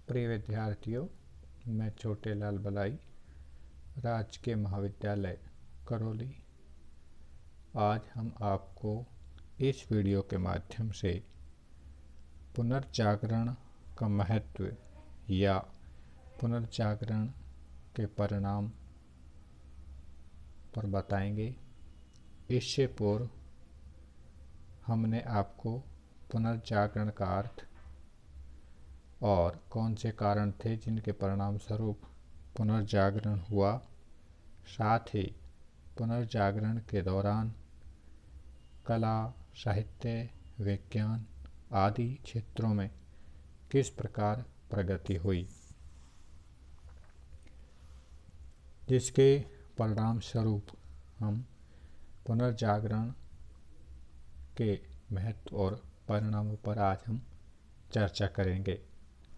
प्रिय विद्यार्थियों, मैं छोटे लाल बलाई, राजकीय महाविद्यालय करौली। आज हम आपको इस वीडियो के माध्यम से पुनर्जागरण का महत्व या पुनर्जागरण के परिणाम पर बताएंगे। इससे पूर्व हमने आपको पुनर्जागरण का अर्थ और कौन से कारण थे जिनके परिणाम स्वरूप पुनर्जागरण हुआ, साथ ही पुनर्जागरण के दौरान कला, साहित्य, विज्ञान आदि क्षेत्रों में किस प्रकार प्रगति हुई, जिसके परिणाम स्वरूप हम पुनर्जागरण के महत्व और परिणामों पर आज हम चर्चा करेंगे।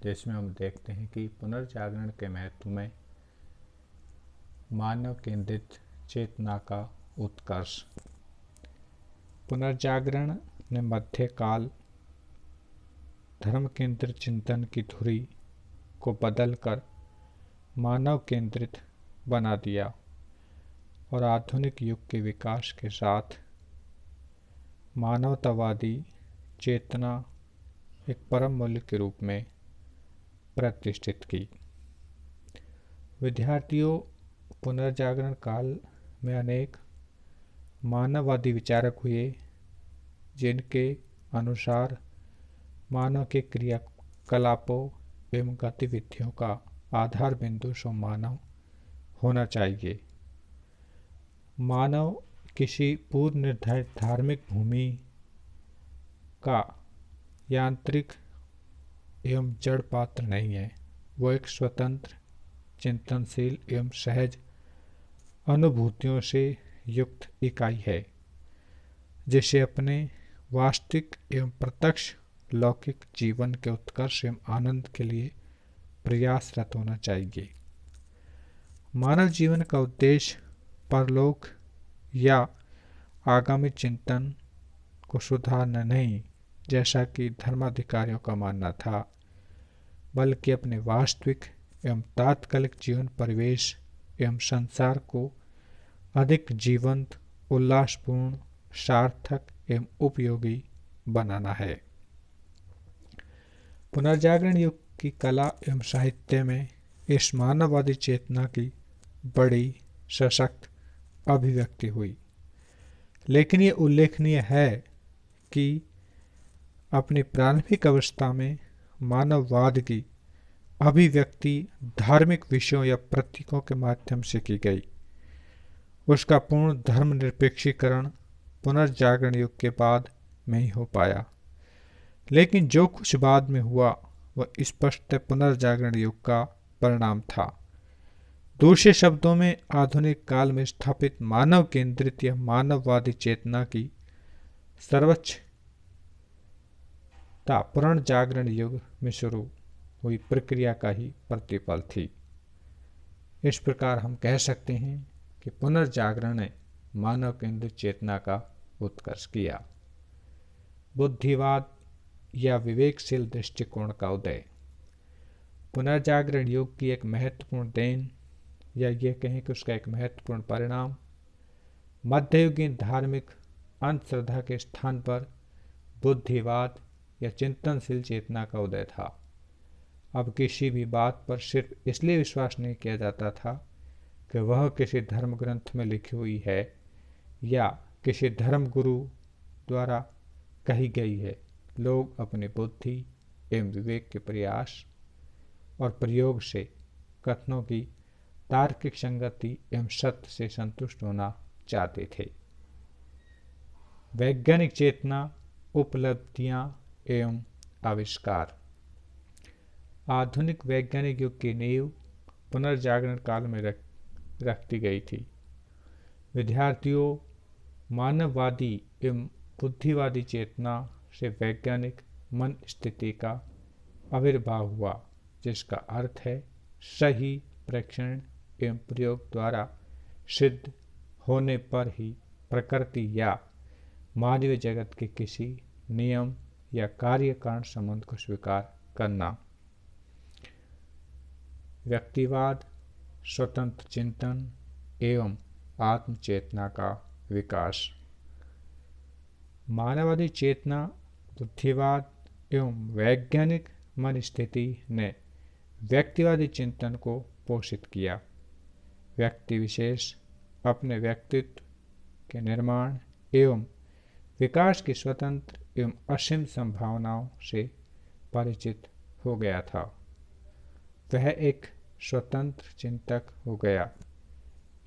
जिसमें हम देखते हैं कि पुनर्जागरण के महत्व में मानव केंद्रित चेतना का उत्कर्ष। पुनर्जागरण ने मध्यकाल धर्म केंद्रित चिंतन की धुरी को बदलकर मानव केंद्रित बना दिया और आधुनिक युग के विकास के साथ मानवतावादी चेतना एक परम मूल्य के रूप में प्रतिष्ठित की। विद्यार्थियों, पुनर्जागरण काल में अनेक मानववादी विचारक हुए, जिनके अनुसार मानव के क्रियाकलापों एवं गतिविधियों का आधार बिंदु सो मानव होना चाहिए। मानव किसी पूर्व निर्धारित धार्मिक भूमि का यांत्रिक एवं जड़ पात्र नहीं है। वो एक स्वतंत्र, चिंतनशील एवं सहज अनुभूतियों से युक्त इकाई है, जिसे अपने वास्तविक एवं प्रत्यक्ष लौकिक जीवन के उत्कर्ष एवं आनंद के लिए प्रयासरत होना चाहिए। मानव जीवन का उद्देश्य परलोक या आगामी चिंतन को सुधारना नहीं, जैसा कि धर्माधिकारियों का मानना था, बल्कि अपने वास्तविक एवं तात्कालिक जीवन परिवेश एवं संसार को अधिक जीवंत, उल्लासपूर्ण, सार्थक एवं उपयोगी बनाना है। पुनर्जागरण युग की कला एवं साहित्य में इस मानववादी चेतना की बड़ी सशक्त अभिव्यक्ति हुई। लेकिन ये उल्लेखनीय है कि अपनी प्रारंभिक अवस्था में मानववाद की अभिव्यक्ति धार्मिक विषयों या प्रतीकों के माध्यम से की गई। उसका पूर्ण धर्मनिरपेक्षीकरण पुनर्जागरण युग के बाद में ही हो पाया। लेकिन जो कुछ बाद में हुआ वह स्पष्ट पुनर्जागरण युग का परिणाम था। दूसरे शब्दों में, आधुनिक काल में स्थापित मानव केंद्रित या मानववादी चेतना की सर्वोच्चता पुनर्जागरण युग में शुरू हुई प्रक्रिया का ही प्रतिफल थी। इस प्रकार हम कह सकते हैं कि पुनर्जागरण ने मानव केंद्रित चेतना का उत्कर्ष किया। बुद्धिवाद या विवेकशील दृष्टिकोण का उदय। पुनर्जागरण युग की एक महत्वपूर्ण देन या यह कहें कि उसका एक महत्वपूर्ण परिणाम मध्ययुगीन धार्मिक अंधश्रद्धा के स्थान पर बुद्धिवाद या चिंतनशील चेतना का उदय था। अब किसी भी बात पर सिर्फ इसलिए विश्वास नहीं किया जाता था कि वह किसी धर्म ग्रंथ में लिखी हुई है या किसी धर्म गुरु द्वारा कही गई है। लोग अपनी बुद्धि एवं विवेक के प्रयास और प्रयोग से कथनों की तार्किक संगति एवं सत्य से संतुष्ट होना चाहते थे। वैज्ञानिक चेतना, उपलब्धियां एवं आविष्कार। आधुनिक वैज्ञानिक युग की नींव पुनर्जागरण काल में रखी गई थी। विद्यार्थियों, मानववादी एवं बुद्धिवादी चेतना से वैज्ञानिक मन स्थिति का आविर्भाव हुआ, जिसका अर्थ है सही परीक्षण एवं प्रयोग द्वारा सिद्ध होने पर ही प्रकृति या मानवीय जगत के किसी नियम या कार्य कारण संबंध को स्वीकार करना। व्यक्तिवाद, स्वतंत्र चिंतन एवं आत्मचेतना का विकास। मानववादी चेतना, बुद्धिवाद एवं वैज्ञानिक मन स्थिति ने व्यक्तिवादी चिंतन को पोषित किया। व्यक्ति विशेष अपने व्यक्तित्व के निर्माण एवं विकास की स्वतंत्र एवं असीम संभावनाओं से परिचित हो गया था। वह एक स्वतंत्र चिंतक हो गया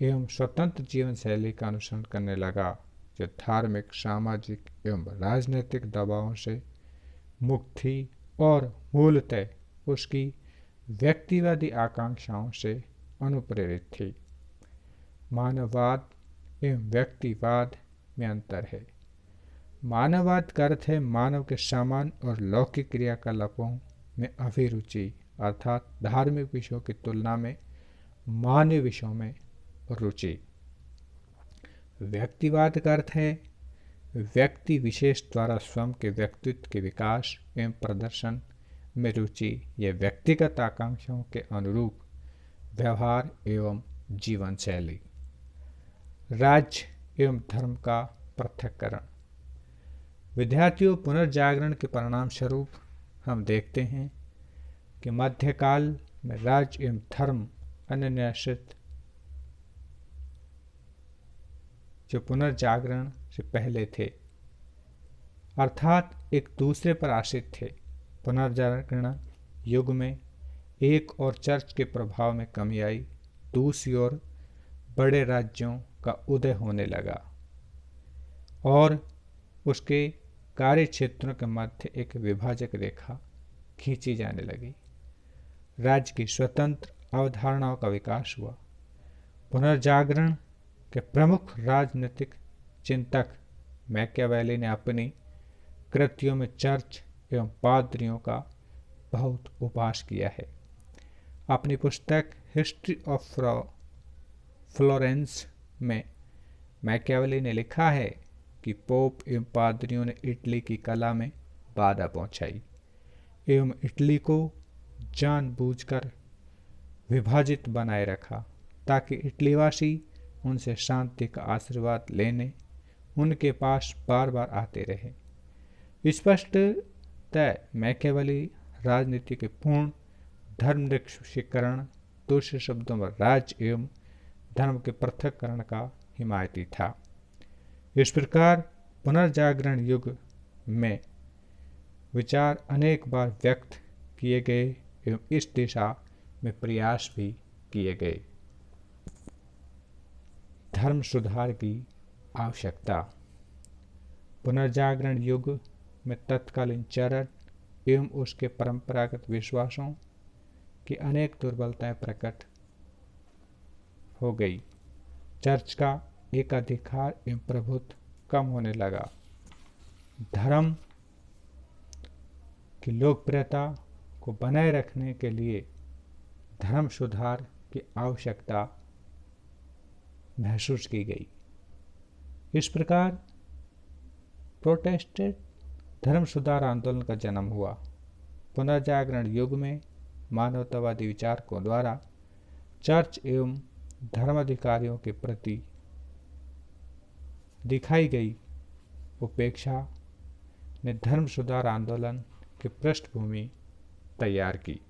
एवं स्वतंत्र जीवन शैली का अनुसरण करने लगा, जो धार्मिक, सामाजिक एवं राजनीतिक दबावों से मुक्त थी और मूलतः उसकी व्यक्तिवादी आकांक्षाओं से अनुप्रेरित थी। मानववाद एवं व्यक्तिवाद में अंतर है। मानववाद का अर्थ है मानव के सामान्य और लौकिक क्रियाकलापों में अभिरुचि, अर्थात धार्मिक विषयों की तुलना में मानवीय विषयों में रुचि। व्यक्तिवाद का अर्थ है व्यक्ति विशेष द्वारा स्वयं के व्यक्तित्व के विकास एवं प्रदर्शन में रुचि या व्यक्तिगत आकांक्षाओं के अनुरूप व्यवहार एवं जीवन शैली। राज्य एवं धर्म का पृथक्करण। विद्यार्थियों, पुनर्जागरण के परिणाम स्वरूप हम देखते हैं कि मध्यकाल में राज्य एवं धर्म अन्यन्याश्रित, जो पुनर्जागरण से पहले थे, अर्थात एक दूसरे पर आश्रित थे। पुनर्जागरण युग में एक और चर्च के प्रभाव में कमी आई, दूसरी ओर बड़े राज्यों का उदय होने लगा और उसके कार्य क्षेत्रों के मध्य एक विभाजक रेखा खींची जाने लगी। राज्य की स्वतंत्र अवधारणाओं का विकास हुआ। पुनर्जागरण के प्रमुख राजनीतिक चिंतक मैकियावेली ने अपनी कृतियों में चर्च एवं पादरियों का बहुत उपहास किया है। अपनी पुस्तक हिस्ट्री ऑफ फ्लोरेंस में मैकियावेली ने लिखा है कि पोप एवं पादरियों ने इटली की कला में बाधा पहुंचाई एवं इटली को जानबूझकर विभाजित बनाए रखा, ताकि इटलीवासी उनसे शांति का आशीर्वाद लेने उनके पास बार बार आते रहे। स्पष्टतः मैकियावेली राजनीति के पूर्ण धर्मनिरपेक्षीकरण, दूसरे शब्दों में राज्य एवं धर्म के पृथक्करण का हिमायती था। इस प्रकार पुनर्जागरण युग में विचार अनेक बार व्यक्त किए गए एवं इस दिशा में प्रयास भी किए गए। धर्म सुधार की आवश्यकता। पुनर्जागरण युग में तत्कालीन चरण एवं उसके परंपरागत विश्वासों की अनेक दुर्बलताएं प्रकट हो गई। चर्च का एकाधिकार एवं प्रभुत्व कम होने लगा। धर्म की लोकप्रियता को बनाए रखने के लिए धर्म सुधार की आवश्यकता महसूस की गई। इस प्रकार प्रोटेस्टेंट धर्म सुधार आंदोलन का जन्म हुआ। पुनर्जागरण युग में मानवतावादी विचारकों द्वारा चर्च एवं धर्माधिकारियों के प्रति दिखाई गई उपेक्षा ने धर्म सुधार आंदोलन की पृष्ठभूमि तैयार की।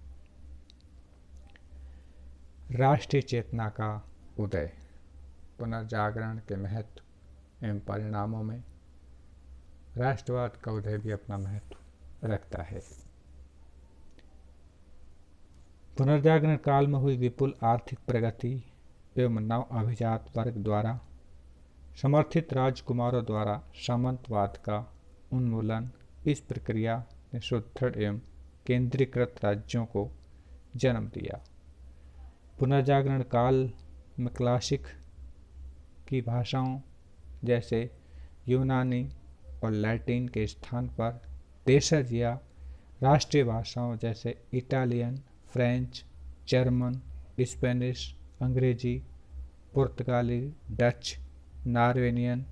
राष्ट्रीय चेतना का उदय। पुनर्जागरण के महत्व एवं परिणामों में राष्ट्रवाद का उदय भी अपना महत्व रखता है। पुनर्जागरण काल में हुई विपुल आर्थिक प्रगति एवं नव अभिजात वर्ग द्वारा समर्थित राजकुमारों द्वारा सामंतवाद का उन्मूलन, इस प्रक्रिया ने सुदृढ़ एवं केंद्रीकृत राज्यों को जन्म दिया। पुनर्जागरण काल में क्लासिक की भाषाओं जैसे यूनानी और लैटिन के स्थान पर देशज या राष्ट्रीय भाषाओं जैसे इटालियन, फ्रेंच, जर्मन, स्पेनिश, अंग्रेजी, पुर्तगाली, डच, नॉर्वेनियन,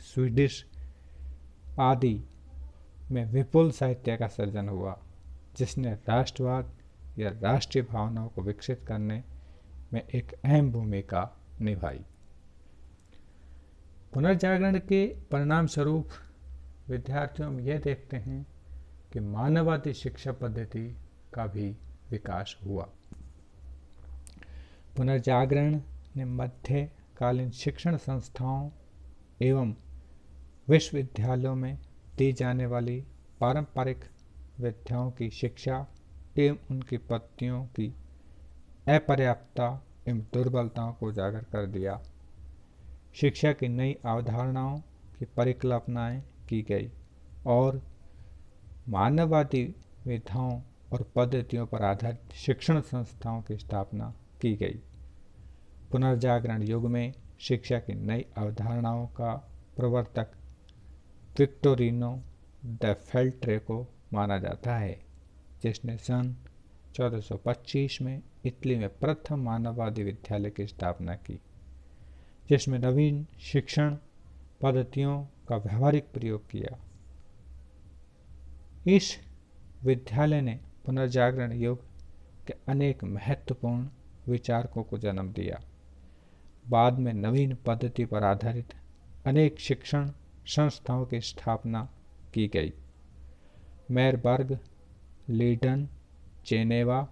स्वीडिश आदि में विपुल साहित्य का सृजन हुआ, जिसने राष्ट्रवाद या राष्ट्रीय भावनाओं को विकसित करने में एक अहम भूमिका निभाई। पुनर्जागरण के परिणाम स्वरूप विद्यार्थियों में यह देखते हैं कि मानववादी शिक्षा पद्धति का भी विकास हुआ। पुनर्जागरण ने मध्यकालीन शिक्षण संस्थाओं एवं विश्वविद्यालयों में दी जाने वाली पारंपरिक विद्याओं की शिक्षा एवं उनकी पद्धतियों की अपर्याप्तता एवं दुर्बलताओं को उजागर कर दिया। शिक्षा की नई अवधारणाओं की परिकल्पनाएं की गई और मानववादी विधाओं और पद्धतियों पर आधारित शिक्षण संस्थाओं की स्थापना की गई। पुनर्जागरण युग में शिक्षा की नई अवधारणाओं का प्रवर्तक विक्टोरिनो द फेल्ट्रे को माना जाता है, जिसने सन 1425 में इटली में प्रथम मानववादी विद्यालय की स्थापना की, जिसमें नवीन शिक्षण पद्धतियों का व्यावहारिक प्रयोग किया। इस विद्यालय ने पुनर्जागरण युग के अनेक महत्वपूर्ण विचारकों को जन्म दिया। बाद में नवीन पद्धति पर आधारित अनेक शिक्षण संस्थाओं की स्थापना की गई। मेरबर्ग, लीडन, जेनेवा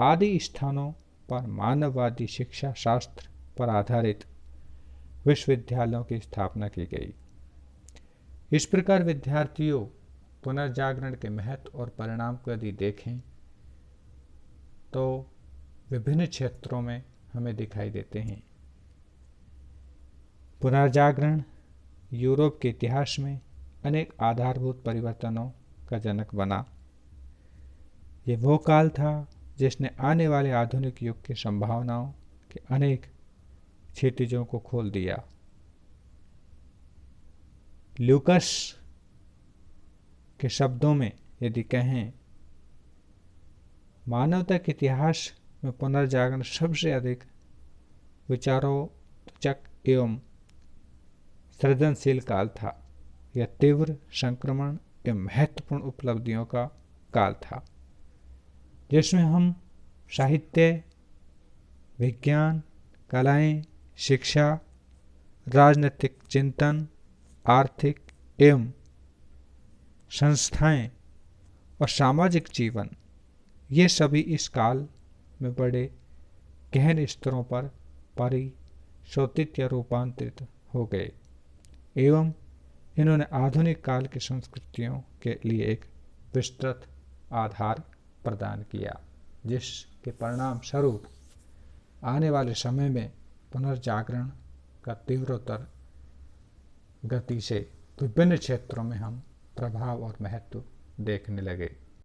आदि स्थानों पर मानववादी शिक्षा शास्त्र पर आधारित विश्वविद्यालयों की स्थापना की गई। इस प्रकार विद्यार्थियों पुनर्जागरण के महत्व और परिणाम को यदि देखें तो विभिन्न क्षेत्रों में हमें दिखाई देते हैं। पुनर्जागरण यूरोप के इतिहास में अनेक आधारभूत परिवर्तनों का जनक बना। ये वो काल था जिसने आने वाले आधुनिक युग की संभावनाओं के अनेक क्षितिजों को खोल दिया। ल्यूकस के शब्दों में यदि कहें, मानवता के इतिहास में पुनर्जागरण सबसे अधिक विचारोत्तेजक एवं सृजनशील काल था। यह तीव्र संक्रमण एवं महत्वपूर्ण उपलब्धियों का काल था, जिसमें हम साहित्य, विज्ञान, कलाएं, शिक्षा, राजनीतिक चिंतन, आर्थिक एवं संस्थाएं और सामाजिक जीवन, ये सभी इस काल में बड़े गहन स्तरों पर परिशोधित या रूपांतरित हो गए एवं इन्होंने आधुनिक काल की संस्कृतियों के लिए एक विस्तृत आधार प्रदान किया, जिसके परिणाम स्वरूप आने वाले समय में पुनर्जागरण का तीव्रतर गति से विभिन्न क्षेत्रों में हम प्रभाव और महत्व देखने लगे।